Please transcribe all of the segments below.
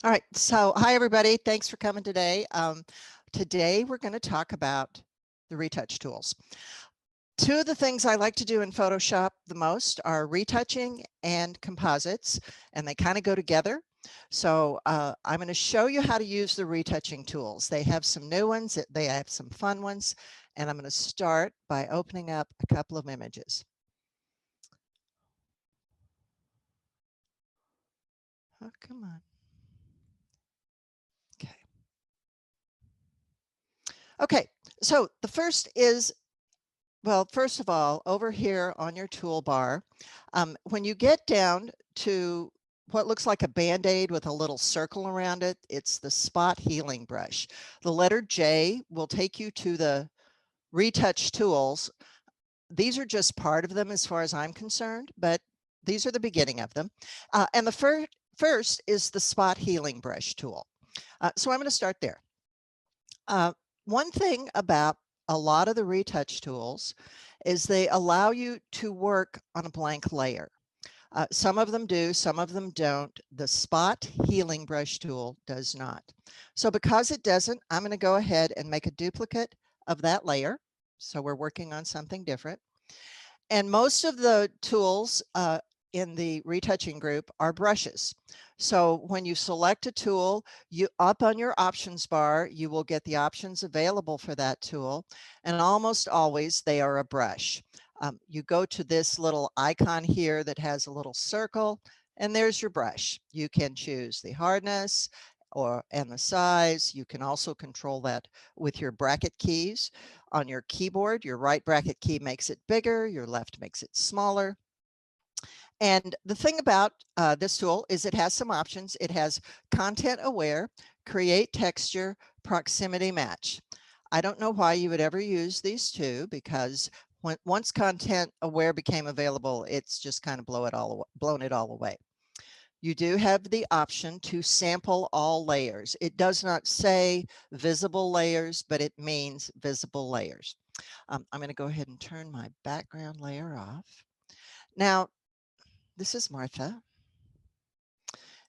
All right, so hi everybody, thanks for coming today. Today we're going to talk about the retouch tools. Two of the things I like to do in Photoshop the most are retouching and composites, and they kind of go together. So I'm going to show you how to use the retouching tools. They have some new ones, they have some fun ones, and I'm going to start by opening up a couple of images. Oh, come on. Okay. Okay, so the first is, well, first of all, over here on your toolbar, when you get down to what looks like a Band-Aid with a little circle around it, it's the spot healing brush. The letter J will take you to the retouch tools. These are just part of them as far as I'm concerned, but these are the beginning of them. And the first is the spot healing brush tool. So I'm going to start there. One thing about a lot of the retouch tools is they allow you to work on a blank layer. Some of them do, some of them don't. The spot healing brush tool does not. So because it doesn't, I'm going to go ahead and make a duplicate of that layer. So we're working on something different. And most of the tools in the retouching group are brushes. So when you select a tool, you up on your options bar, you will get the options available for that tool. And almost always they are a brush. You go to this little icon here that has a little circle, and there's your brush. You can choose the hardness and the size. You can also control that with your bracket keys. On your keyboard, your right bracket key makes it bigger, your left makes it smaller. And the thing about this tool is it has some options. It has content aware, create texture, proximity match. I don't know why you would ever use these two, because once content aware became available, it's just kind of blown it all away. You do have the option to sample all layers. It does not say visible layers, but it means visible layers. I'm going to go ahead and turn my background layer off. Now, this is Martha,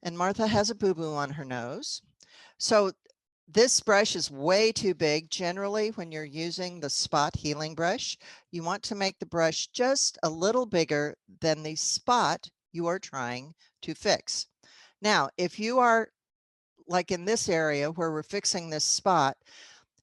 and Martha has a boo-boo on her nose. So this brush is way too big. Generally, when you're using the spot healing brush, you want to make the brush just a little bigger than the spot you are trying to fix. Now, if you are like in this area where we're fixing this spot,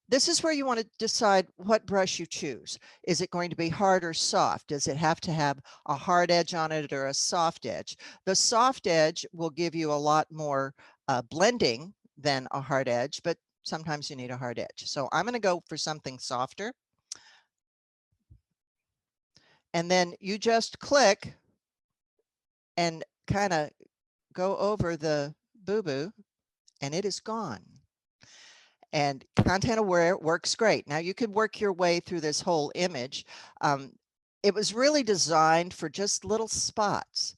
this is where you want to decide what brush you choose. Is it going to be hard or soft? Does it have to have a hard edge on it or a soft edge? The soft edge will give you a lot more blending than a hard edge, but sometimes you need a hard edge. So I'm going to go for something softer. And then you just click and kind of go over the boo-boo, and it is gone. And content aware works great. Now you could work your way through this whole image. It was really designed for just little spots,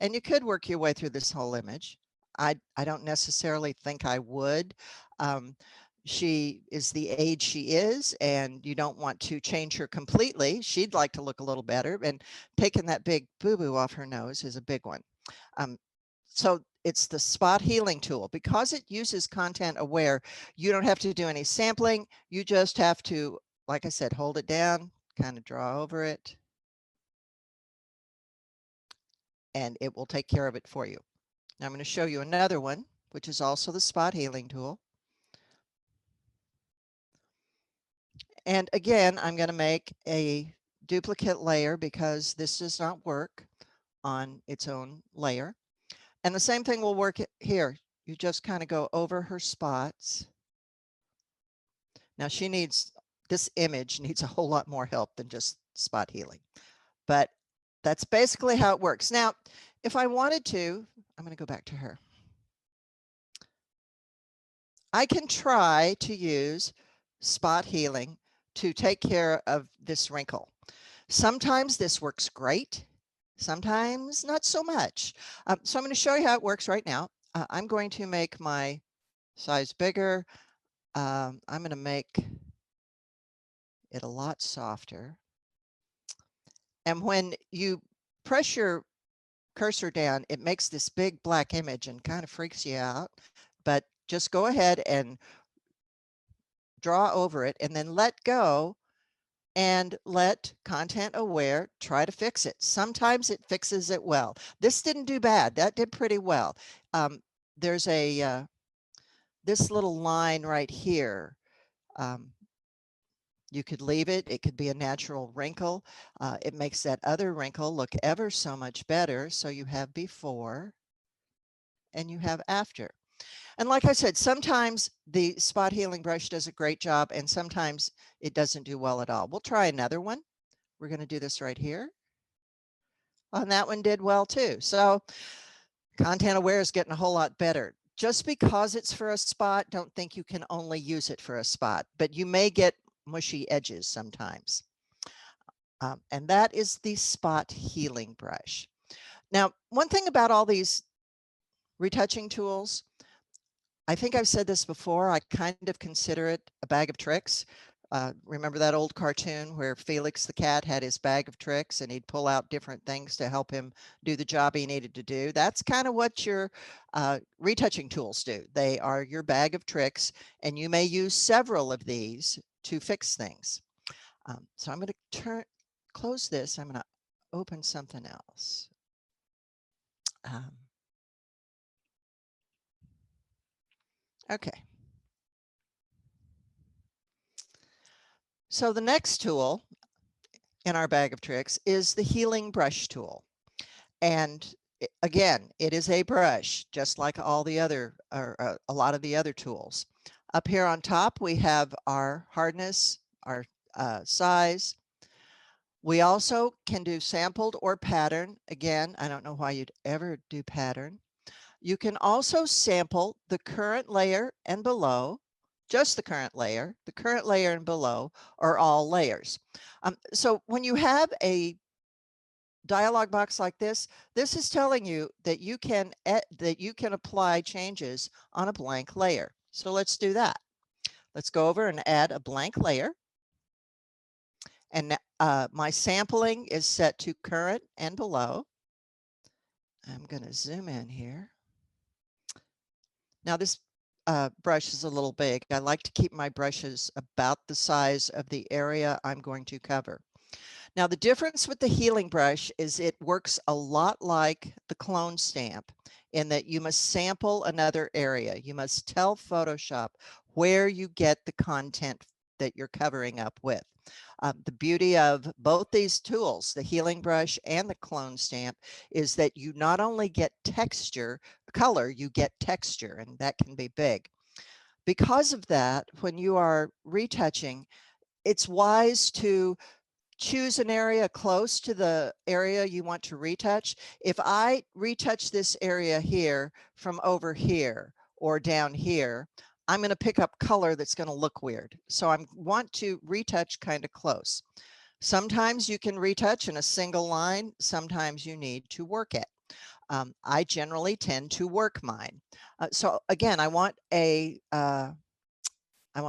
and you could work your way through this whole image. I don't necessarily think I would. She is the age she is, and you don't want to change her completely. She'd like to look a little better, and taking that big boo-boo off her nose is a big one. So it's the spot healing tool. Because it uses content aware, you don't have to do any sampling. You just have to, like I said, hold it down, kind of draw over it, and it will take care of it for you. Now I'm going to show you another one, which is also the spot healing tool. And again, I'm going to make a duplicate layer because this does not work on its own layer. And the same thing will work here. You just kind of go over her spots. Now this image needs a whole lot more help than just spot healing, but that's basically how it works. Now, if I wanted to, I'm going to go back to her. I can try to use spot healing to take care of this wrinkle. Sometimes this works great, sometimes not so much. So I'm going to show you how it works right now. I'm going to make my size bigger. I'm going to make it a lot softer. And when you press your cursor down, it makes this big black image and kind of freaks you out. but just go ahead and draw over it and then let go and let content aware try to fix it. Sometimes it fixes it well. This didn't do bad. That did pretty well. There's a this little line right here. You could leave it. It could be a natural wrinkle. It makes that other wrinkle look ever so much better. So you have before and you have after. And like I said, sometimes the spot healing brush does a great job and sometimes it doesn't do well at all. We'll try another one. We're going to do this right here. And that one did well too. So content aware is getting a whole lot better. Just because it's for a spot, don't think you can only use it for a spot, but you may get mushy edges sometimes. And that is the spot healing brush. Now, one thing about all these retouching tools, I think I've said this before, I kind of consider it a bag of tricks. Remember that old cartoon where Felix the cat had his bag of tricks and he'd pull out different things to help him do the job he needed to do? That's kind of what your retouching tools do. They are your bag of tricks, and you may use several of these to fix things. So I'm going to close this. I'm going to open something else. Okay. So the next tool in our bag of tricks is the healing brush tool. And again, it is a brush, just like all the other, or a lot of the other tools. Up here on top, we have our hardness, our size. We also can do sampled or pattern. Again, I don't know why you'd ever do pattern. You can also sample the current layer and below, just the current layer and below, or all layers. So when you have a dialog box like this is telling you that you can apply changes on a blank layer. So let's do that. Let's go over and add a blank layer. And my sampling is set to current and below. I'm going to zoom in here. Now this brush is a little big. I like to keep my brushes about the size of the area I'm going to cover. Now the difference with the healing brush is it works a lot like the clone stamp in that you must sample another area. You must tell Photoshop where you get the content that you're covering up with. The beauty of both these tools, the healing brush and the clone stamp, is that you not only get texture, color, you get texture, and that can be big. Because of that, when you are retouching, it's wise to choose an area close to the area you want to retouch. If I retouch this area here from over here or down here, I'm going to pick up color that's going to look weird. So I want to retouch kind of close. Sometimes you can retouch in a single line. Sometimes you need to work it. I generally tend to work mine. So again, I want a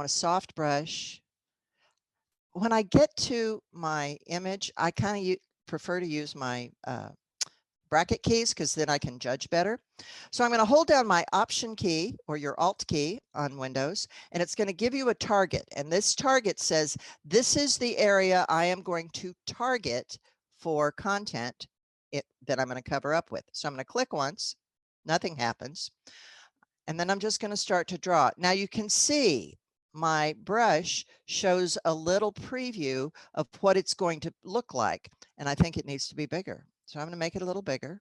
soft brush. When I get to my image, I kind of prefer to use my bracket keys because then I can judge better. So I'm going to hold down my Option key or your Alt key on Windows, and it's going to give you a target. And this target says, this is the area I am going to target for content that I'm going to cover up with. So I'm going to click once, nothing happens. And then I'm just going to start to draw. Now you can see my brush shows a little preview of what it's going to look like. And I think it needs to be bigger. So I'm going to make it a little bigger.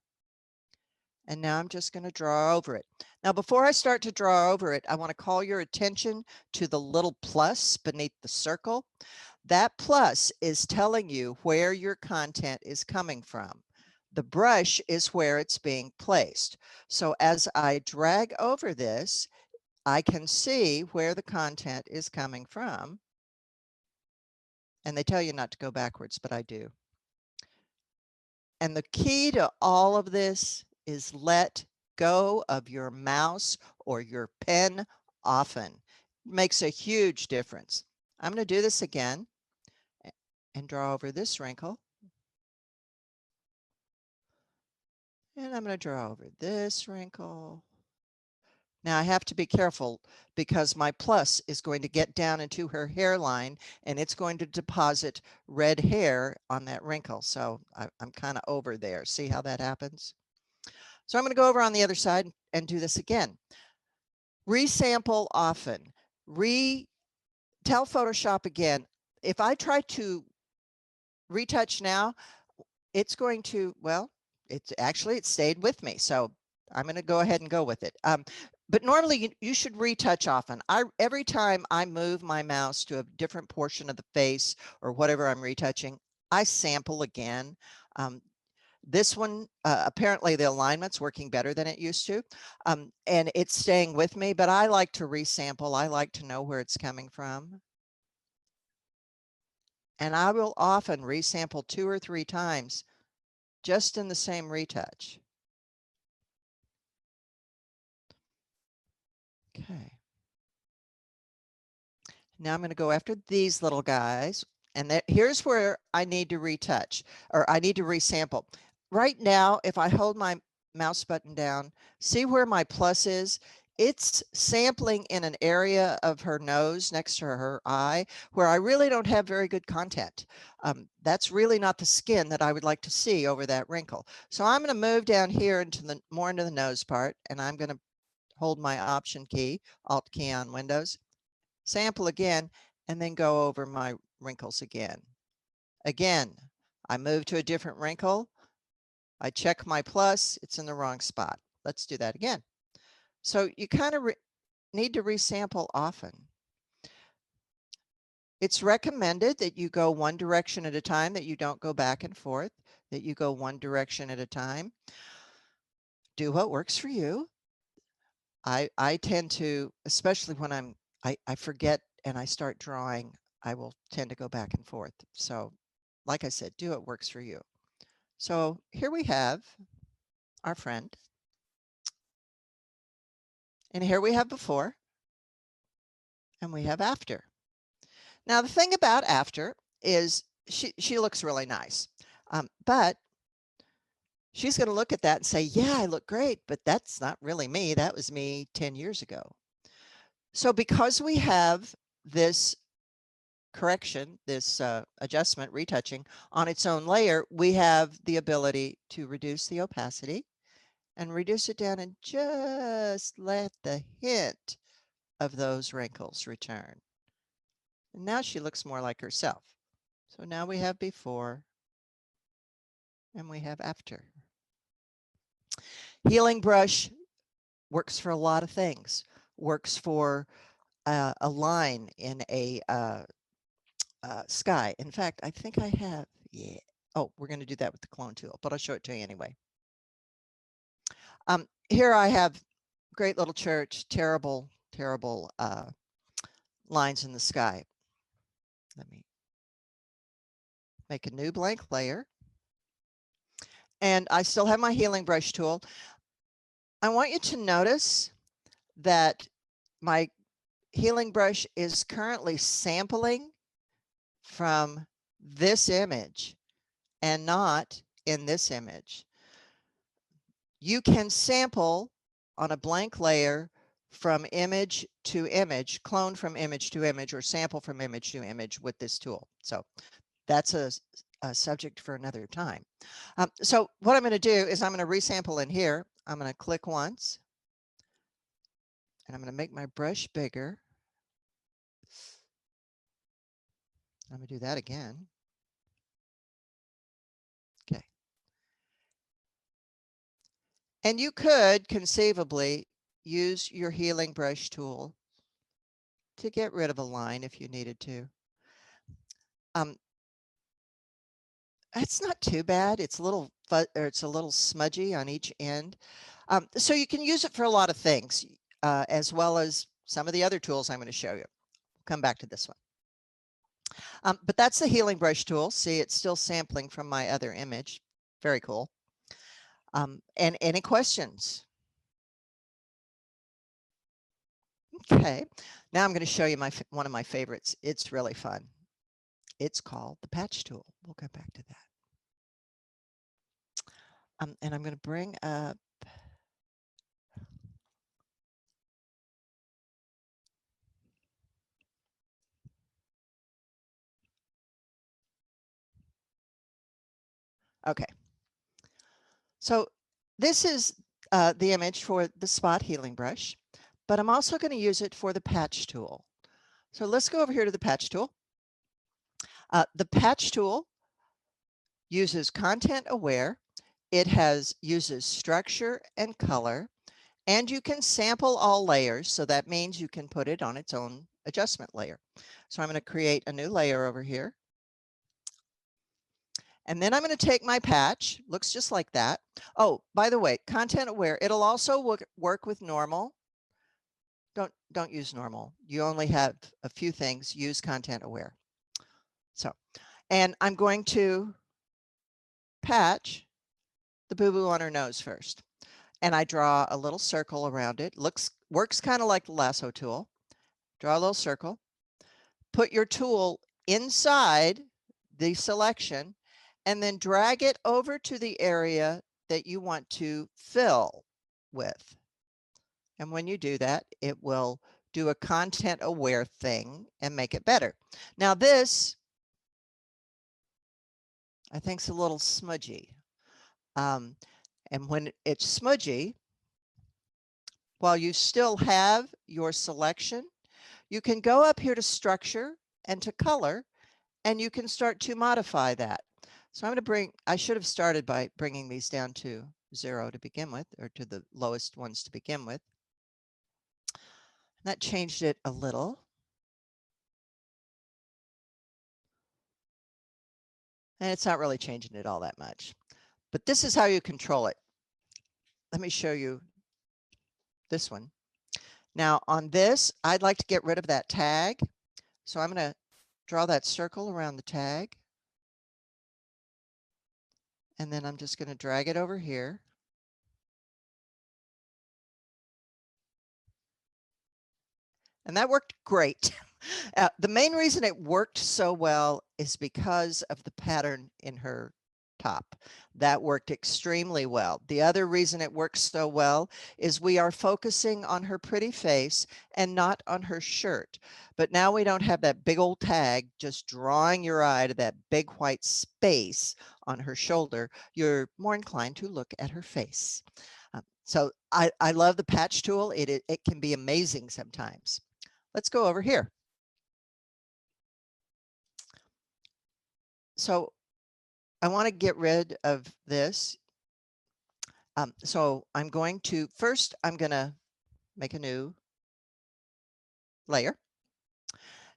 And now I'm just going to draw over it. Now, before I start to draw over it, I want to call your attention to the little plus beneath the circle. That plus is telling you where your content is coming from. The brush is where it's being placed. So as I drag over this, I can see where the content is coming from. And they tell you not to go backwards, but I do. And the key to all of this is let go of your mouse or your pen often. It makes a huge difference. I'm going to do this again and draw over this wrinkle. And I'm going to draw over this wrinkle. Now I have to be careful because my plus is going to get down into her hairline and it's going to deposit red hair on that wrinkle. So I'm kind of over there. See how that happens? So I'm going to go over on the other side and do this again. Resample often. Tell Photoshop again. If I try to retouch now, it's going to, well, it stayed with me. So I'm going to go ahead and go with it. But normally you should retouch often. Every time I move my mouse to a different portion of the face or whatever I'm retouching, I sample again. This one, apparently the alignment's working better than it used to, and it's staying with me, but I like to resample. I like to know where it's coming from. And I will often resample 2 or 3 times just in the same retouch. Okay. Now I'm going to go after these little guys. And here's where I need to retouch, or I need to resample. Right now, if I hold my mouse button down, see where my plus is? It's sampling in an area of her nose next to her eye where I really don't have very good content. That's really not the skin that I would like to see over that wrinkle. So I'm going to move down here into more into the nose part, and I'm going to hold my Option key, Alt key on Windows, sample again, and then go over my wrinkles again. Again, I move to a different wrinkle. I check my plus, it's in the wrong spot. Let's do that again. So you kind of need to resample often. It's recommended that you go one direction at a time, that you don't go back and forth, that you go one direction at a time. Do what works for you. I tend to, especially when I forget and I start drawing, I will tend to go back and forth. So like I said, do what works for you. So here we have our friend. And here we have before. And we have after. Now the thing about after is she looks really nice. But she's going to look at that and say, yeah, I look great, but that's not really me. That was me 10 years ago. So because we have this correction, this adjustment, retouching on its own layer, we have the ability to reduce the opacity and reduce it down and just let the hint of those wrinkles return. And now she looks more like herself. So now we have before and we have after. Healing brush works for a lot of things. Works for a line in a sky. In fact, I think I have, yeah. Oh, we're going to do that with the clone tool, but I'll show it to you anyway. Here I have great little church, terrible, terrible lines in the sky. Let me make a new blank layer. And I still have my healing brush tool. I want you to notice that my healing brush is currently sampling from this image and not in this image. You can sample on a blank layer from image to image, clone from image to image, or sample from image to image with this tool. So that's a subject for another time. So what I'm going to do is I'm going to resample in here. I'm going to click once, and I'm going to make my brush bigger. I'm going to do that again. Okay. And you could conceivably use your healing brush tool to get rid of a line if you needed to. It's not too bad. It's a little smudgy on each end. So you can use it for a lot of things, as well as some of the other tools I'm going to show you. We'll come back to this one. But that's the healing brush tool. See, it's still sampling from my other image. Very cool. And any questions? Okay, now I'm going to show you one of my favorites. It's really fun. It's called the patch tool. We'll go back to that. And I'm going to bring up Okay. So this is the image for the spot healing brush, but I'm also going to use it for the patch tool. So let's go over here to the patch tool. The patch tool uses content aware. It uses structure and color, and you can sample all layers. So that means you can put it on its own adjustment layer. So I'm going to create a new layer over here. And then I'm going to take my patch, looks just like that. Oh, by the way, content aware, it'll also work with normal. Don't use normal. You only have a few things, use content aware. So, and I'm going to patch the boo-boo on her nose first. And I draw a little circle around it. Works kind of like the lasso tool. Draw a little circle. Put your tool inside the selection and then drag it over to the area that you want to fill with. And when you do that, it will do a content aware thing and make it better. Now this, I think, is a little smudgy. And when it's smudgy, while you still have your selection, you can go up here to structure and to color, and you can start to modify that. So I'm going to I should have started by bringing these down to 0 to begin with, or to the lowest ones to begin with. That changed it a little. And it's not really changing it all that much. But this is how you control it. Let me show you this one. Now on this, I'd like to get rid of that tag. So I'm going to draw that circle around the tag. And then I'm just going to drag it over here. And that worked great. The main reason it worked so well is because of the pattern in her top. That worked extremely well. The other reason it works so well is we are focusing on her pretty face and not on her shirt. But now we don't have that big old tag just drawing your eye to that big white space on her shoulder. You're more inclined to look at her face. So I love the patch tool. It can be amazing sometimes. Let's go over here. So I want to get rid of this. So I'm going to, first, I'm going to make a new layer.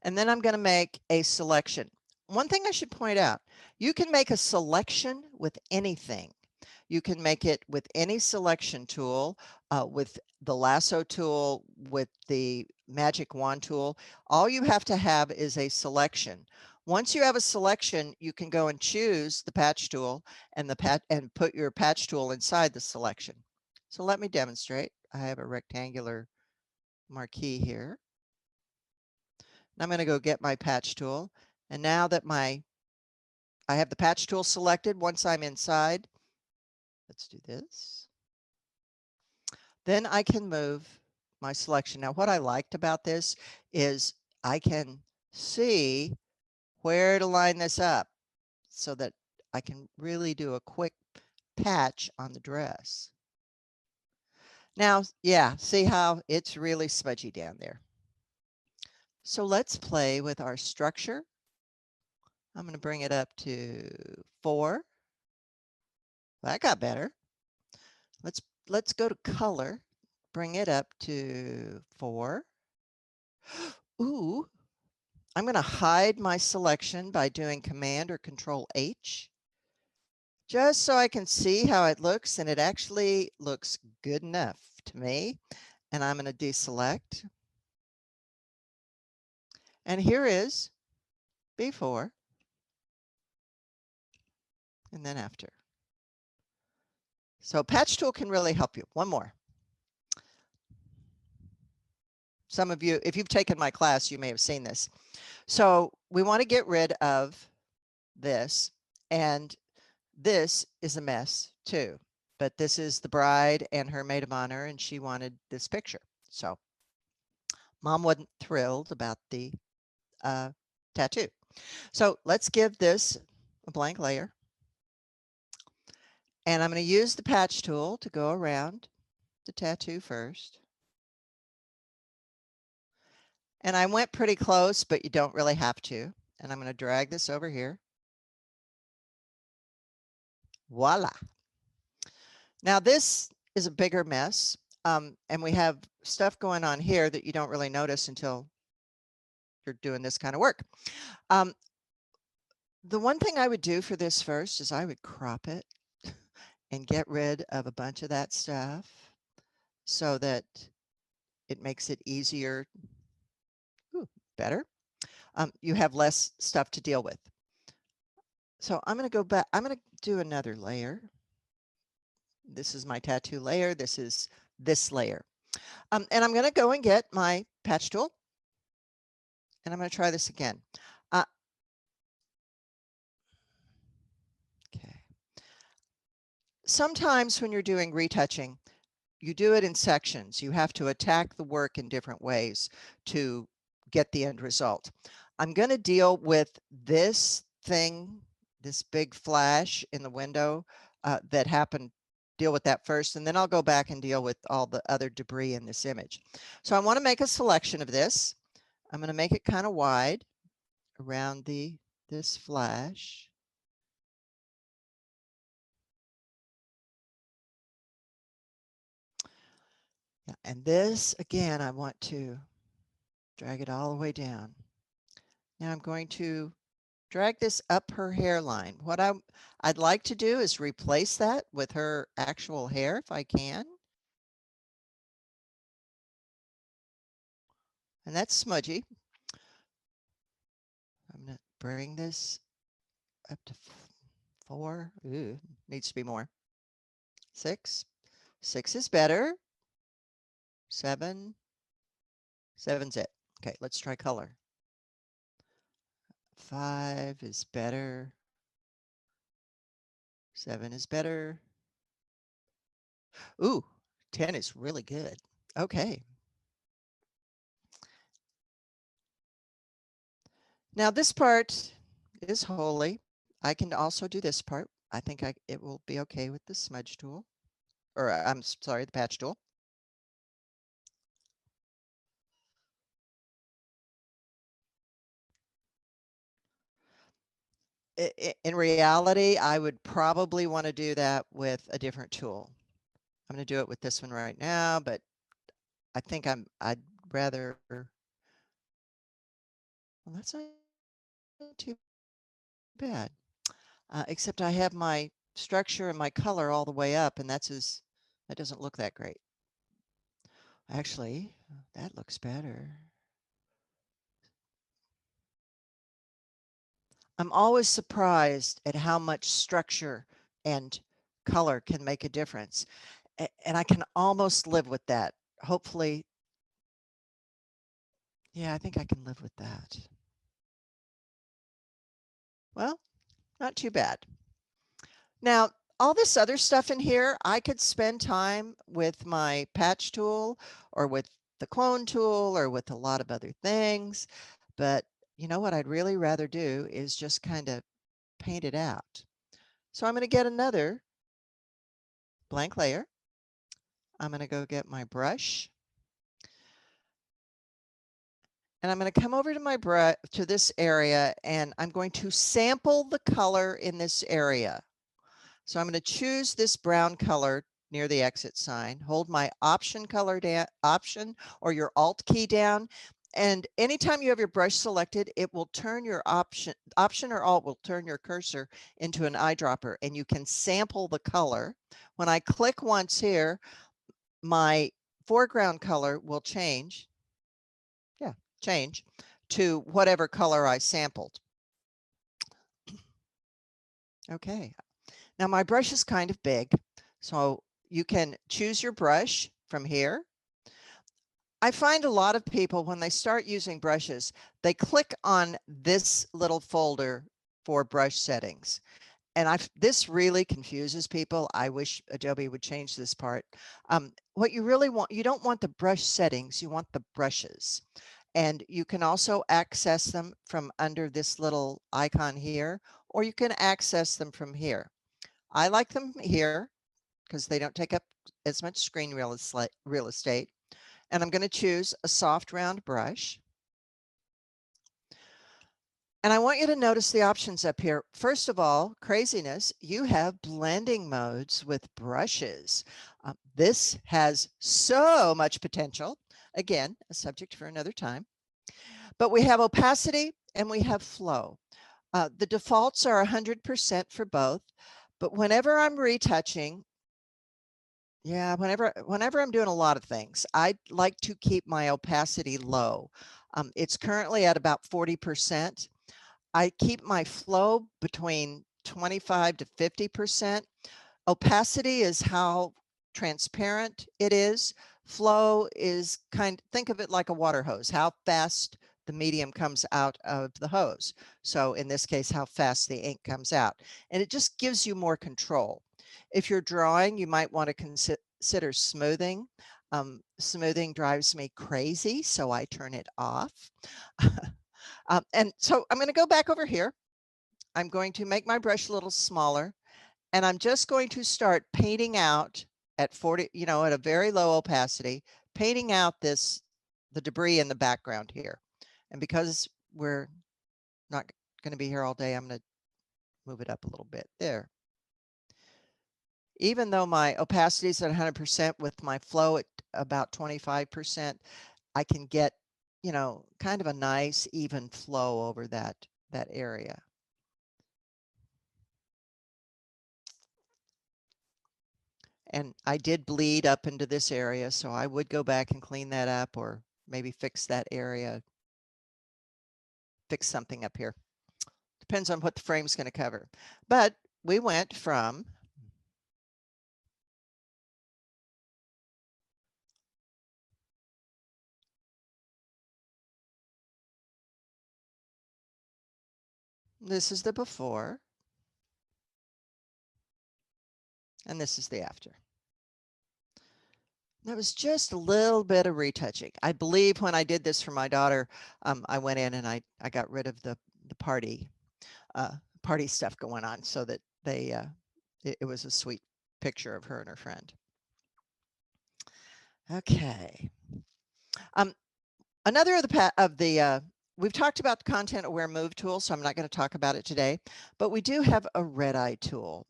And then I'm going to make a selection. One thing I should point out, you can make a selection with anything. You can make it with any selection tool, with the lasso tool, with the magic wand tool. All you have to have is a selection. Once you have a selection, you can go and choose the patch tool and put your patch tool inside the selection. So let me demonstrate. I have a rectangular marquee here. And I'm going to go get my patch tool. And now that I have the patch tool selected, once I'm inside, let's do this. Then I can move my selection. Now, what I liked about this is I can see where to line this up so that I can really do a quick patch on the dress. Now, yeah, see how it's really smudgy down there. So let's play with our structure. I'm going to bring it up to 4. That got better. Let's go to color. Bring it up to 4. Ooh, I'm going to hide my selection by doing Command or Control H, just so I can see how it looks, and it actually looks good enough to me. And I'm going to deselect. And here is before and then after. So patch tool can really help you. One more. Some of you, if you've taken my class, you may have seen this. So we want to get rid of this, and this is a mess too. But this is the bride and her maid of honor, and she wanted this picture. So mom wasn't thrilled about the tattoo. So let's give this a blank layer. And I'm going to use the patch tool to go around the tattoo first. And I went pretty close, but you don't really have to. And I'm going to drag this over here. Voila. Now this is a bigger mess. And we have stuff going on here that you don't really notice until you're doing this kind of work. The one thing I would do for this first is I would crop it and get rid of a bunch of that stuff so that it makes it easier. Ooh, better. You have less stuff to deal with. So I'm going to go back. I'm going to do another layer. This is my tattoo layer. This is this layer. And I'm going to go and get my patch tool. And I'm going to try this again. Okay. Sometimes when you're doing retouching, you do it in sections. You have to attack the work in different ways to get the end result. I'm going to deal with this thing, this big flash in the window that happened, deal with that first, and then I'll go back and deal with all the other debris in this image. So I want to make a selection of this. I'm going to make it kind of wide around this flash. Yeah, and this, again, I want to drag it all the way down. Now I'm going to drag this up her hairline. What I'd like to do is replace that with her actual hair if I can. And that's smudgy. I'm going to bring this up to 4. Ooh, needs to be more. 6. 6 is better. 7. 7's it. Okay, let's try color. 5 is better. 7 is better. Ooh, 10 is really good. Okay. Now this part is holy. I can also do this part. I think it will be okay with the smudge tool, or I'm sorry, the patch tool. In reality, I would probably want to do that with a different tool. I'm going to do it with this one right now, but I think I'd rather, well, that's not too bad. Except I have my structure and my color all the way up, and that doesn't look that great. Actually, that looks better. I'm always surprised at how much structure and color can make a difference. And I can almost live with that. Hopefully, yeah, I think I can live with that. Well, not too bad. Now, all this other stuff in here, I could spend time with my patch tool or with the clone tool or with a lot of other things. But you know what I'd really rather do is just kind of paint it out. So I'm going to get another blank layer. I'm going to go get my brush. And I'm going to come over to my brush to this area, and I'm going to sample the color in this area. So I'm going to choose this brown color near the exit sign, hold my option color down, option or your alt key down. And anytime you have your brush selected, it will turn your option or alt will turn your cursor into an eyedropper, and you can sample the color. When I click once here, my foreground color will change. Yeah, change to whatever color I sampled. Okay. Now my brush is kind of big, so you can choose your brush from here. I find a lot of people, when they start using brushes, they click on this little folder for brush settings. And this really confuses people. I wish Adobe would change this part. What you really want, you don't want the brush settings, you want the brushes. And you can also access them from under this little icon here, or you can access them from here. I like them here because they don't take up as much screen real estate. And I'm going to choose a soft round brush. And I want you to notice the options up here. First of all, craziness, you have blending modes with brushes. This has so much potential. Again, a subject for another time. But we have opacity and we have flow. The defaults are 100% for both. But whenever I'm retouching, yeah, whenever I'm doing a lot of things, I like to keep my opacity low. It's currently at about 40%. I keep my flow between 25 to 50%. Opacity is how transparent it is. Flow is think of it like a water hose, how fast the medium comes out of the hose. So in this case, how fast the ink comes out. And it just gives you more control. If you're drawing, you might want to consider smoothing. Smoothing drives me crazy, so I turn it off. And so I'm going to go back over here. I'm going to make my brush a little smaller, and I'm just going to start painting out at 40, at a very low opacity, painting out the debris in the background here. And because we're not going to be here all day, I'm going to move it up a little bit there. Even though my opacity is at 100% with my flow at about 25%, I can get, kind of a nice even flow over that area. And I did bleed up into this area, so I would go back and clean that up, or maybe fix that area, fix something up here. Depends on what the frame's going to cover. But we went from this is the before, and this is the after. That was just a little bit of retouching. I believe when I did this for my daughter, I went in and I got rid of the party stuff going on, so that it was a sweet picture of her and her friend. Okay. Another of the we've talked about the content aware move tool, so I'm not going to talk about it today, but we do have a red eye tool,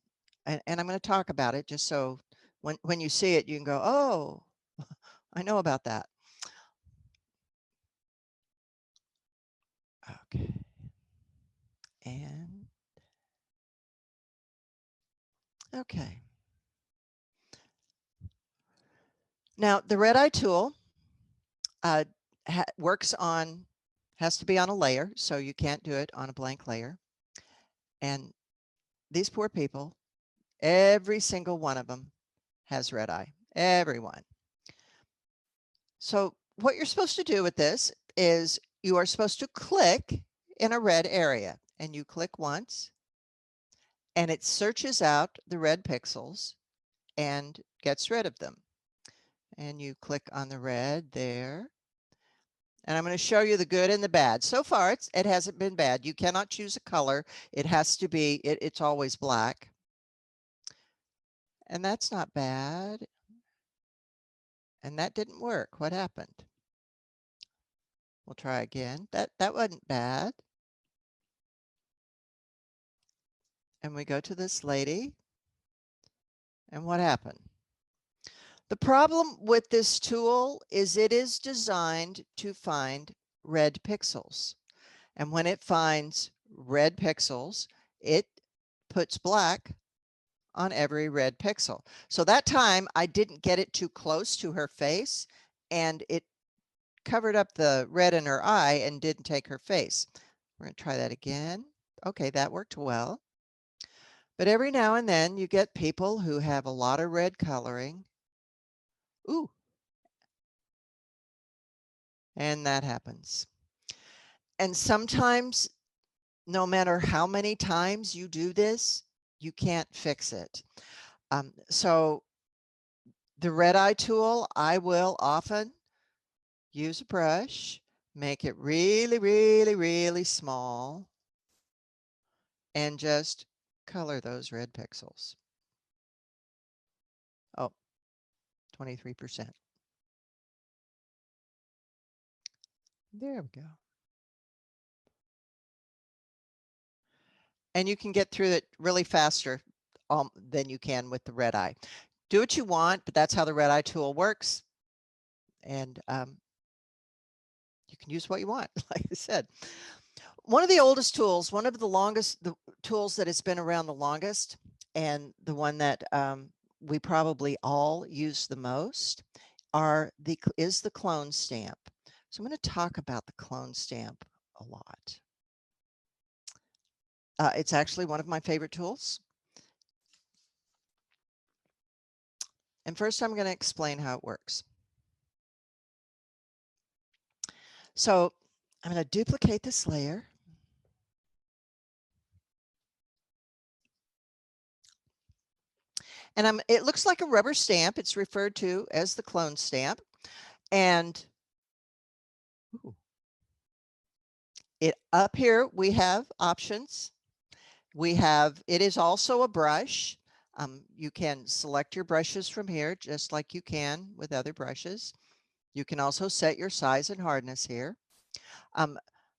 and I'm going to talk about it just so when you see it, you can go, oh, I know about that. Okay. And okay. Now the red eye tool has to be on a layer, so you can't do it on a blank layer. And these poor people, every single one of them has red eye, everyone. So what you're supposed to do with this is you are supposed to click in a red area, and you click once and it searches out the red pixels and gets rid of them. And you click on the red there. And I'm going to show you the good and the bad. So far, it hasn't been bad. You cannot choose a color. It has to be, it's always black. And that's not bad. And that didn't work. What happened? We'll try again. That wasn't bad. And we go to this lady. And what happened? The problem with this tool is it is designed to find red pixels. And when it finds red pixels, it puts black on every red pixel. So that time I didn't get it too close to her face, and it covered up the red in her eye and didn't take her face. We're going to try that again. Okay, that worked well. But every now and then you get people who have a lot of red coloring. Ooh. And that happens. And sometimes, no matter how many times you do this, you can't fix it. So the red eye tool, I will often use a brush, make it really, really, really small, and just color those red pixels. 23%. There we go. And you can get through it really faster than you can with the red eye. Do what you want, but that's how the red eye tool works. And you can use what you want, like I said. One of the oldest tools, one of the longest, the tools that has been around the longest, and the one that we probably all use the most is the clone stamp. So I'm going to talk about the clone stamp a lot. It's actually one of my favorite tools. And first I'm going to explain how it works. So I'm going to duplicate this layer. And it looks like a rubber stamp. It's referred to as the clone stamp. And up here we have options. It is also a brush. You can select your brushes from here, just like you can with other brushes. You can also set your size and hardness here.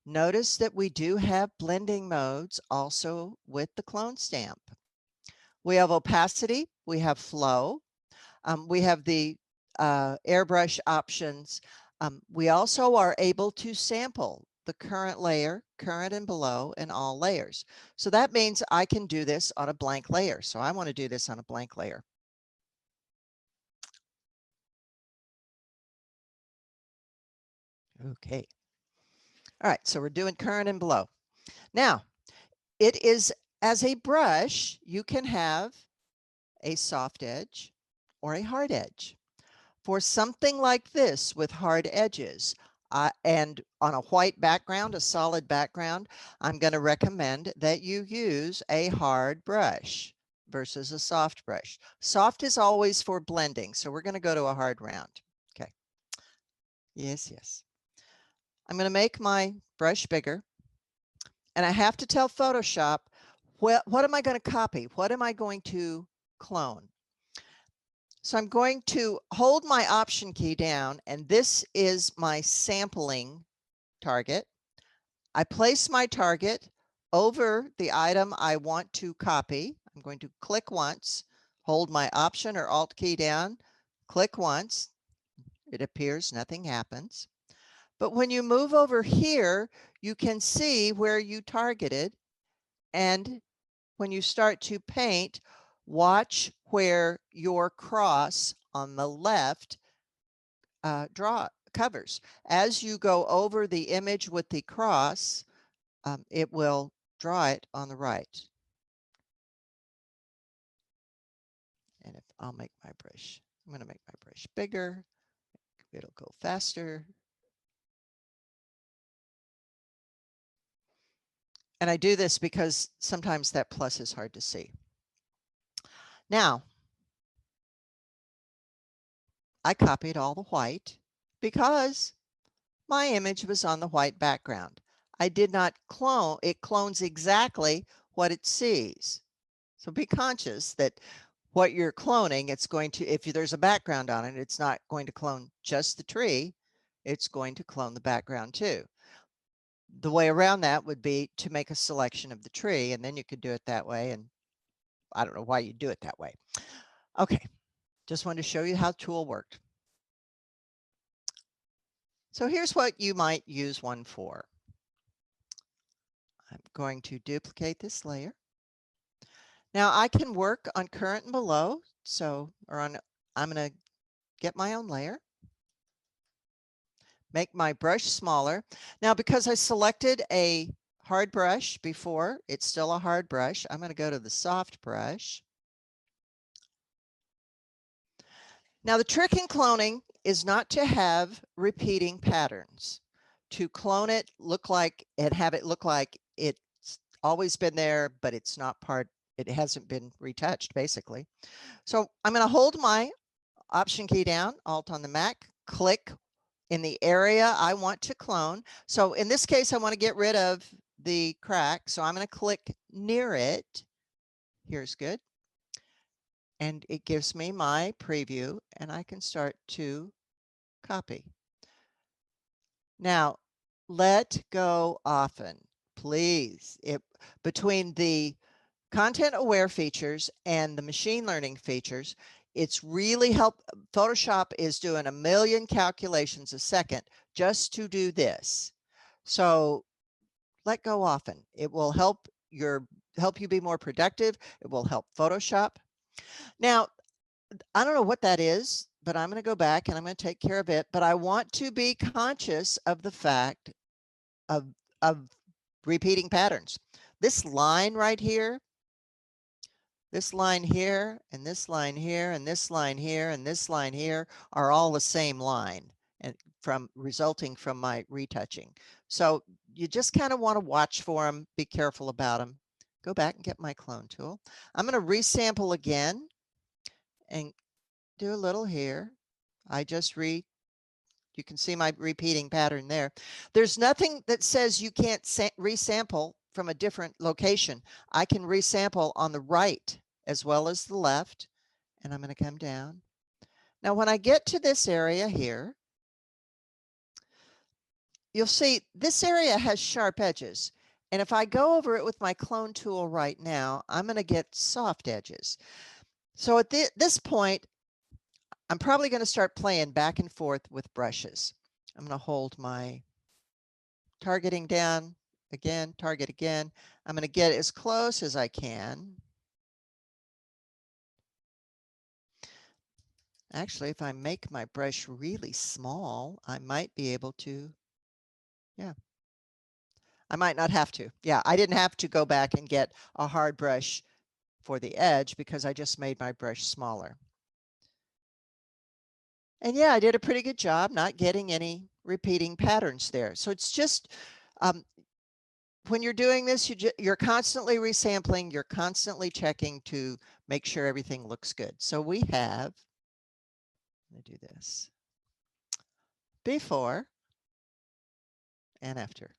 Notice that we do have blending modes also with the clone stamp. We have opacity, we have flow, we have the airbrush options. We also are able to sample the current layer, current and below, and all layers. So that means I can do this on a blank layer. So I want to do this on a blank layer. Okay. All right, so we're doing current and below. Now, it is, as a brush, you can have a soft edge or a hard edge. For something like this with hard edges, and on a white background, a solid background, I'm going to recommend that you use a hard brush versus a soft brush. Soft is always for blending, so we're going to go to a hard round. Okay. Yes, yes. I'm going to make my brush bigger, and I have to tell Photoshop, well, what am I going to copy? What am I going to clone? So I'm going to hold my Option key down, and this is my sampling target. I place my target over the item I want to copy. I'm going to click once, hold my Option or Alt key down, click once. It appears nothing happens. But when you move over here, you can see where you targeted. And when you start to paint, watch where your cross on the left covers. As you go over the image with the cross, it will draw it on the right. And if I'll make my brush, I'm going to make my brush bigger. It'll go faster. And I do this because sometimes that plus is hard to see. Now, I copied all the white because my image was on the white background. I did not clone. It clones exactly what it sees. So be conscious that what you're cloning, it's going to, if there's a background on it, it's not going to clone just the tree. It's going to clone the background too. The way around that would be to make a selection of the tree, and then you could do it that way. And I don't know why you do it that way. Okay, just wanted to show you how the tool worked. So here's what you might use one for. I'm going to duplicate this layer. Now I can work on current and below. I'm going to get my own layer. Make my brush smaller. Now, because I selected a hard brush before, it's still a hard brush. I'm going to go to the soft brush. Now, the trick in cloning is not to have repeating patterns. To clone it, have it look like it's always been there, but it's not it hasn't been retouched, basically. So I'm going to hold my Option key down, Alt on the Mac, click in the area I want to clone. So in this case, I want to get rid of the crack. So I'm going to click near it. Here's good. and it gives me my preview, and I can start to copy. Now, let go often, please. Between the content aware features and the machine learning features, it's really Photoshop is doing a million calculations a second just to do this. So let go often. It will help you be more productive. It will help Photoshop. Now, I don't know what that is, but I'm going to go back and I'm going to take care of it. But I want to be conscious of the fact of, of repeating patterns. This line right here, this line here, and this line here, and this line here, and this line here are all the same line, and resulting from my retouching. So you just kind of want to watch for them, be careful about them. Go back and get my clone tool. I'm going to resample again and do a little here. You can see my repeating pattern there. There's nothing that says you can't resample from a different location. I can resample on the right as well as the left, and I'm going to come down. Now, when I get to this area here, you'll see this area has sharp edges. And if I go over it with my clone tool right now, I'm going to get soft edges. So at this point, I'm probably going to start playing back and forth with brushes. I'm going to hold my targeting down again, target again. I'm going to get as close as I can. Actually, if I make my brush really small, I might be able to, yeah. I might not have to. Yeah, I didn't have to go back and get a hard brush for the edge because I just made my brush smaller. And yeah, I did a pretty good job not getting any repeating patterns there. So it's just, when you're doing this, you're constantly resampling, you're constantly checking to make sure everything looks good. So we have, I'm gonna do this, before and after.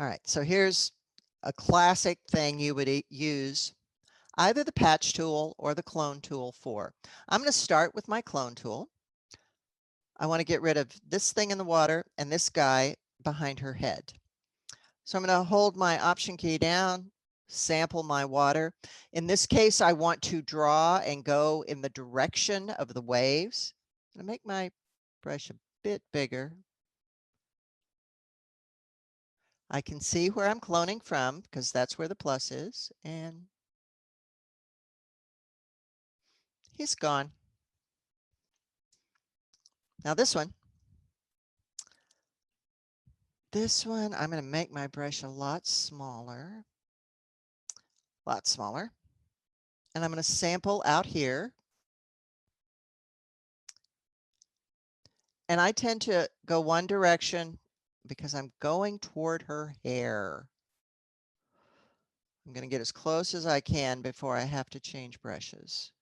All right, so here's a classic thing you would use either the patch tool or the clone tool for. I'm going to start with my clone tool. I want to get rid of this thing in the water and this guy behind her head. So I'm going to hold my Option key down, sample my water. In this case, I want to draw and go in the direction of the waves. I'm going to make my brush a bit bigger. I can see where I'm cloning from because that's where the plus is, and he's gone. Now this one, I'm going to make my brush a lot smaller, and I'm going to sample out here. And I tend to go one direction because I'm going toward her hair. I'm going to get as close as I can before I have to change brushes.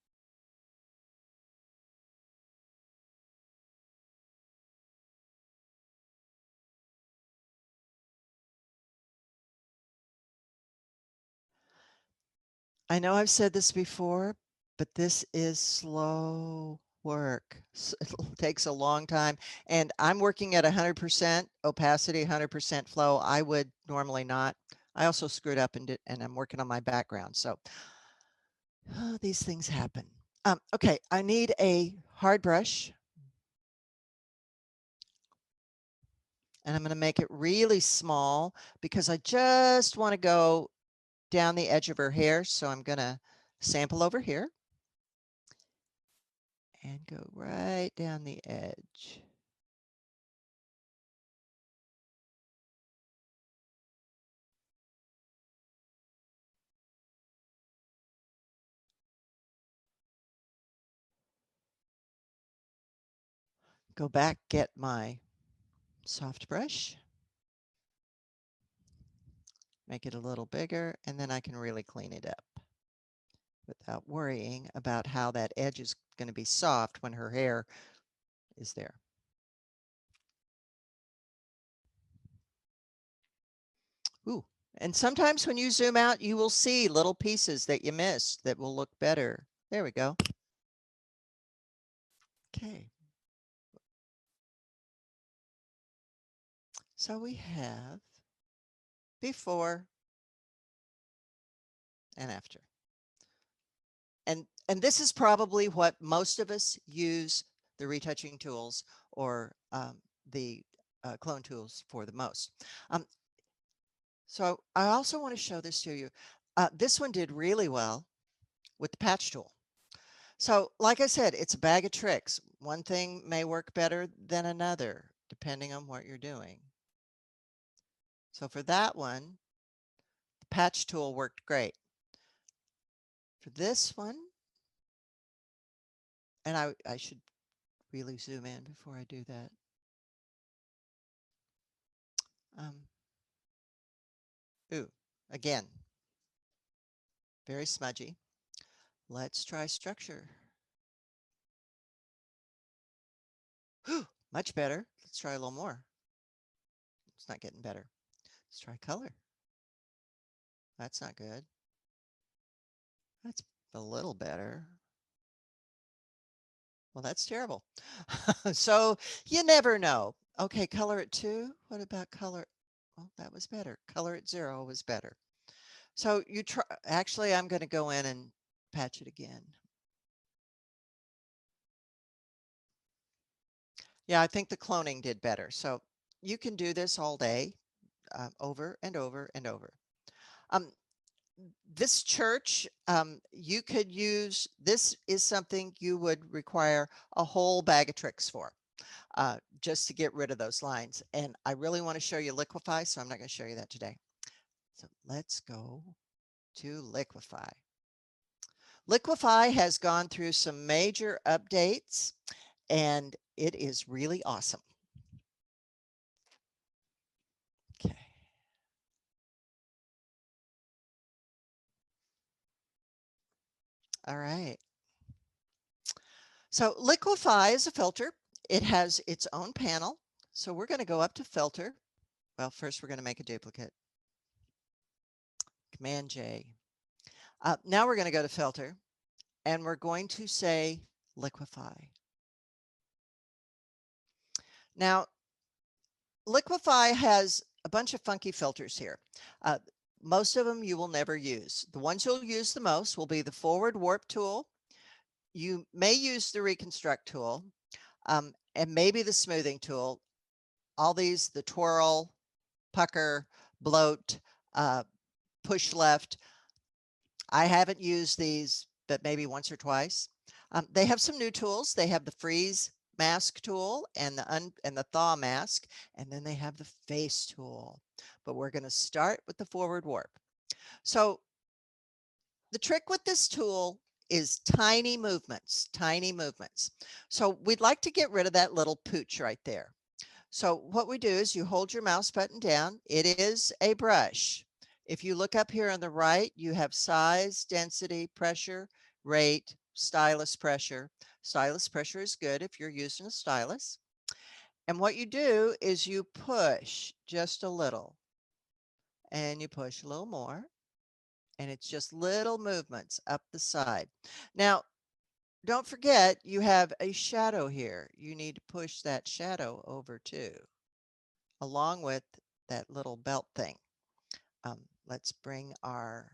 I know I've said this before, but this is slow work. It takes a long time. And I'm working at 100% opacity, 100% flow. I would normally not. I also screwed up and I'm working on my background. So these things happen. Okay, I need a hard brush. And I'm going to make it really small because I just want to go down the edge of her hair. So I'm going to sample over here and go right down the edge. Go back, get my soft brush, make it a little bigger, and then I can really clean it up without worrying about how that edge is going to be soft when her hair is there. Ooh, And sometimes when you zoom out, you will see little pieces that you missed that will look better. There we go. Okay. So we have before and after. And this is probably what most of us use the retouching tools or the clone tools for the most. So I also want to show this to you. This one did really well with the patch tool. So like I said, it's a bag of tricks. One thing may work better than another, depending on what you're doing. So for that one, the patch tool worked great. For this one, and I should really zoom in before I do that. Ooh, again, very smudgy. Let's try structure. Much better. Let's try a little more. It's not getting better. Let's try color. That's not good. That's a little better. Well, that's terrible. So you never know. Okay, color at 2. What about color? Well, that was better. Color at 0 was better. So you try, actually, I'm going to go in and patch it again. Yeah, I think the cloning did better. So you can do this all day, over and over and over. This church, you could use, this is something you would require a whole bag of tricks for, just to get rid of those lines. And I really want to show you Liquify, so I'm not going to show you that today. So let's go to Liquify. Liquify has gone through some major updates, and it is really awesome. Okay. All right. So Liquify is a filter. It has its own panel. So we're going to go up to filter. Well, first we're going to make a duplicate. Command J. Now we're going to go to filter and we're going to say Liquify. Now, Liquify has a bunch of funky filters here. Most of them you will never use. The ones you'll use the most will be the forward warp tool. You may use the reconstruct tool, and maybe the smoothing tool. All these, the twirl, pucker, bloat, push left. I haven't used these, but maybe once or twice. They have some new tools. They have the freeze mask tool and the thaw mask, and then they have the face tool. But we're going to start with the forward warp. So the trick with this tool is tiny movements, tiny movements. So we'd like to get rid of that little pooch right there. So what we do is you hold your mouse button down. It is a brush. If you look up here on the right, you have size, density, pressure, rate, stylus pressure. Stylus pressure is good if you're using a stylus. And what you do is you push just a little and you push a little more. And it's just little movements up the side. Now, don't forget you have a shadow here. You need to push that shadow over too, along with that little belt thing. Let's bring our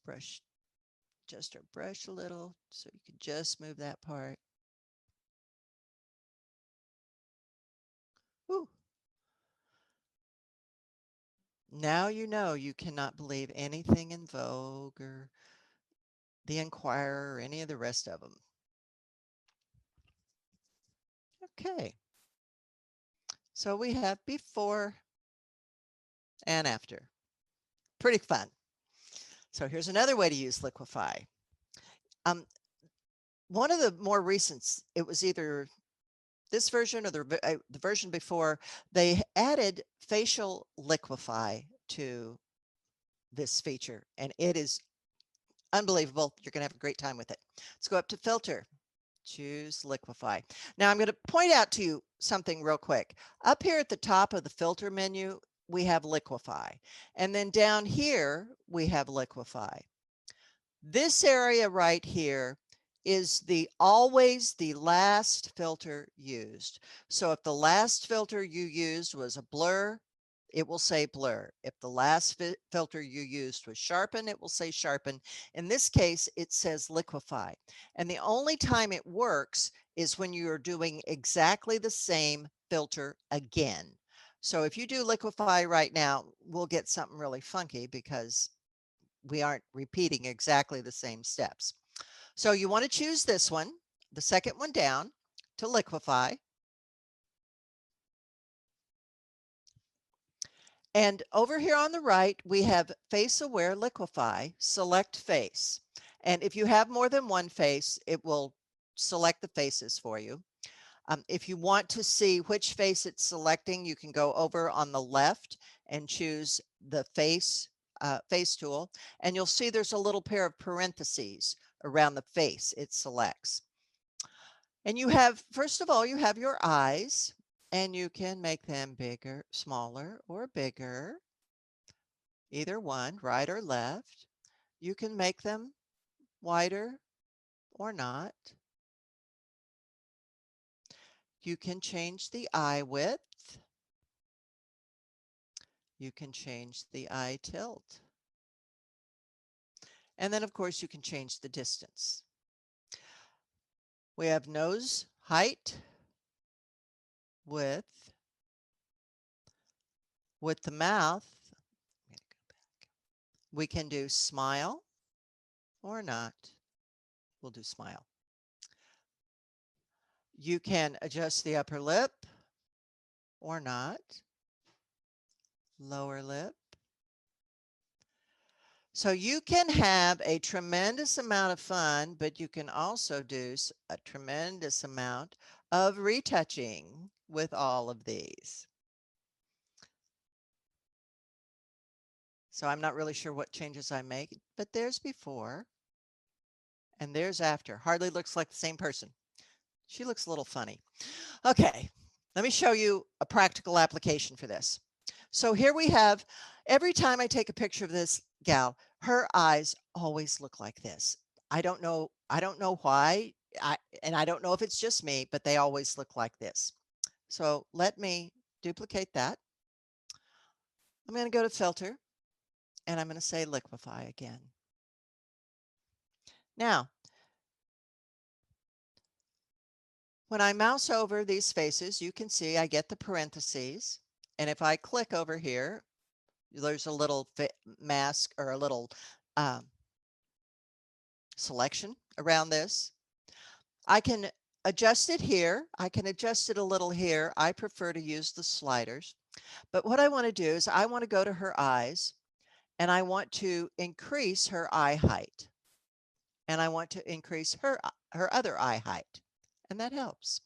brush, just our brush a little, so you can just move that part. Woo. Now you know you cannot believe anything in Vogue or the Inquirer or any of the rest of them. Okay. So we have before and after. Pretty fun. So here's another way to use Liquify. One of the more recent, it was either this version or the version before, they added facial Liquify to this feature, and it is unbelievable. You're going to have a great time with it. Let's go up to filter, choose Liquify. Now I'm going to point out to you something real quick. Up here at the top of the filter menu, we have Liquify. And then down here, we have Liquify. This area right here is always the last filter used. So if the last filter you used was a blur, it will say blur. If the last filter you used was sharpen, it will say sharpen. In this case, it says liquify. And the only time it works is when you are doing exactly the same filter again. So if you do liquify right now, we'll get something really funky because we aren't repeating exactly the same steps. So you want to choose this one, the second one down, to liquify. And over here on the right, we have face aware liquify, select face. And if you have more than one face, it will select the faces for you. If you want to see which face it's selecting, you can go over on the left and choose the face tool, and you'll see there's a little pair of parentheses around the face it selects. And you have, first of all, you have your eyes, and you can make them bigger, smaller, or bigger. Either one, right or left. You can make them wider or not. You can change the eye width. You can change the eye tilt. And then, of course, you can change the distance. We have nose height, width. With the mouth, we can do smile or not. We'll do smile. You can adjust the upper lip or not. Lower lip. So you can have a tremendous amount of fun, but you can also do a tremendous amount of retouching with all of these. So I'm not really sure what changes I make, but there's before and there's after. Hardly looks like the same person. She looks a little funny. Okay, let me show you a practical application for this. So here we have, every time I take a picture of this gal, her eyes always look like this. I don't know why, and I don't know if it's just me, but they always look like this. So let me duplicate that. I'm going to go to filter, and I'm going to say liquify again. Now, when I mouse over these faces, you can see I get the parentheses. And if I click over here, there's a little mask or a little selection around this. I can adjust it here. I can adjust it a little here. I prefer to use the sliders. But what I want to do is I want to go to her eyes, and I want to increase her eye height. And I want to increase her other eye height. And that helps.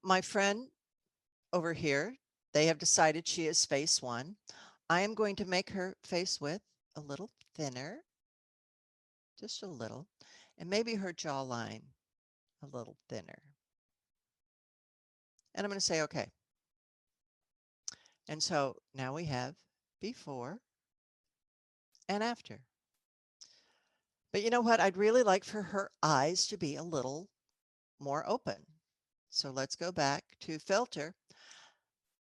My friend over here, they have decided she is face 1. I am going to make her face width a little thinner, just a little, and maybe her jawline a little thinner. And I'm going to say okay. And so now we have before and after. But you know what? I'd really like for her eyes to be a little more open. So let's go back to filter.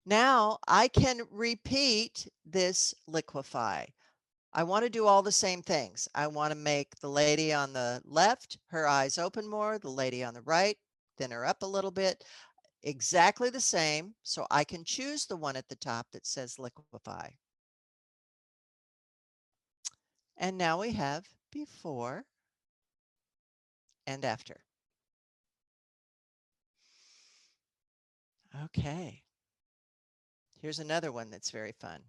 Now I can repeat this liquify. I want to do all the same things. I want to make the lady on the left, her eyes open more, the lady on the right, thinner up a little bit, exactly the same. So I can choose the one at the top that says liquify. And now we have before and after. Okay. Here's another one that's very fun.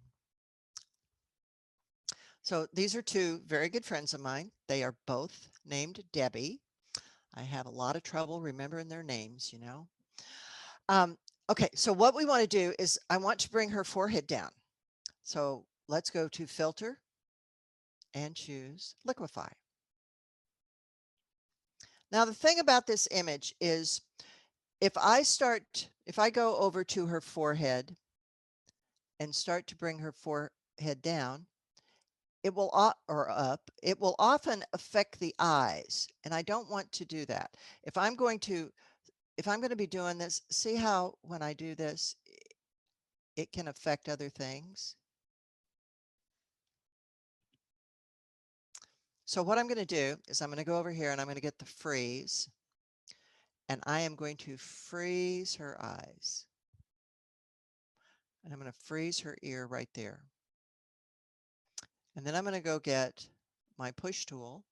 So these are two very good friends of mine. They are both named Debi. I have a lot of trouble remembering their names, you know. Okay, so what we want to do is I want to bring her forehead down. So let's go to filter and choose liquify. Now, the thing about this image is if I go over to her forehead and start to bring her forehead down, it will, or up, it will often affect the eyes. And I don't want to do that. If I'm going to be doing this, see how when I do this, it can affect other things. So what I'm going to do is I'm going to go over here and I'm going to get the freeze, and I am going to freeze her eyes. And I'm going to freeze her ear right there. And then I'm going to go get my push tool.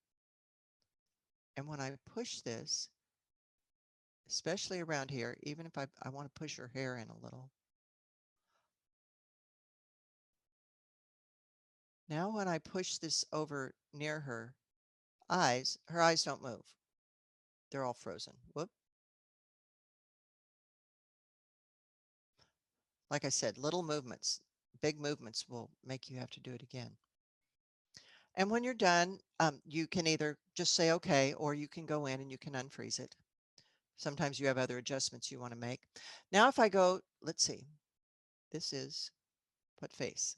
And when I push this, especially around here, even if I want to push her hair in a little. Now when I push this over near her eyes don't move. They're all frozen. Whoop. Like I said, little movements, big movements will make you have to do it again. And when you're done, you can either just say okay, or you can go in and you can unfreeze it. Sometimes you have other adjustments you want to make. Now if I go, let's see, this is what face?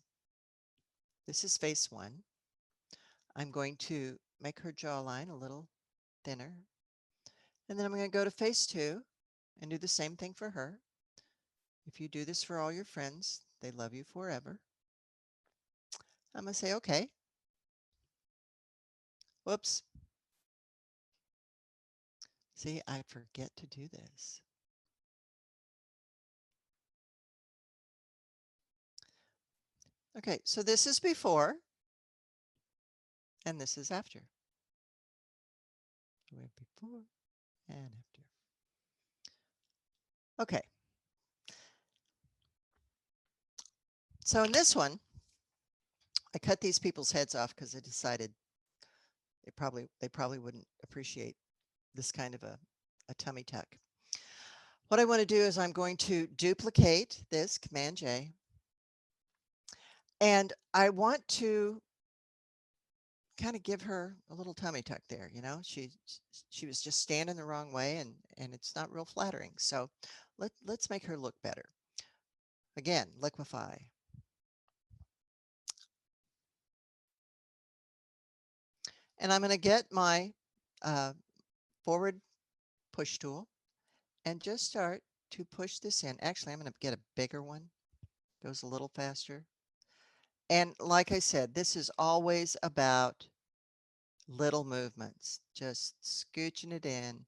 This is face 1. I'm going to make her jawline a little thinner. And then I'm going to go to face 2 and do the same thing for her. If you do this for all your friends, they love you forever. I'm going to say okay. Whoops. See, I forget to do this. Okay, so this is before and this is after. Before and after. Okay. So in this one, I cut these people's heads off because I decided they probably wouldn't appreciate this kind of a tummy tuck. What I want to do is I'm going to duplicate this, Command J, and I want to kind of give her a little tummy tuck there. You know, she was just standing the wrong way, and it's not real flattering. So let's make her look better. Again, Liquify. And I'm going to get my forward push tool and just start to push this in. Actually, I'm going to get a bigger one. Goes a little faster. And like I said, this is always about little movements, just scooching it in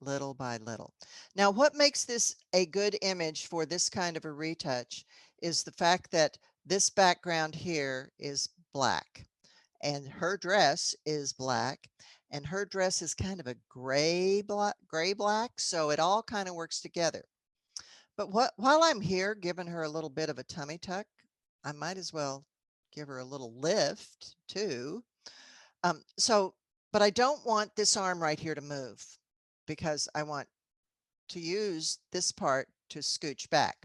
little by little. Now, what makes this a good image for this kind of a retouch is the fact that this background here is black and her dress is black, and her dress is kind of a gray black, so it all kind of works together. But while I'm here giving her a little bit of a tummy tuck, I might as well give her a little lift too. But I don't want this arm right here to move because I want to use this part to scooch back.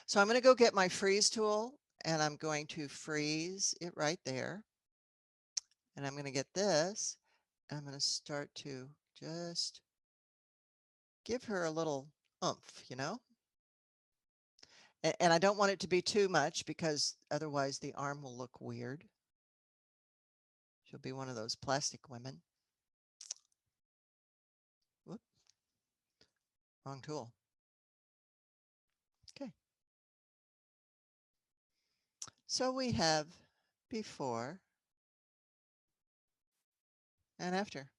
So I'm going to go get my freeze tool and I'm going to freeze it right there. And I'm going to get this and I'm going to start to just give her a little oomph, you know? And I don't want it to be too much because otherwise the arm will look weird. She'll be one of those plastic women. Whoop. Wrong tool. Okay. So we have before and after.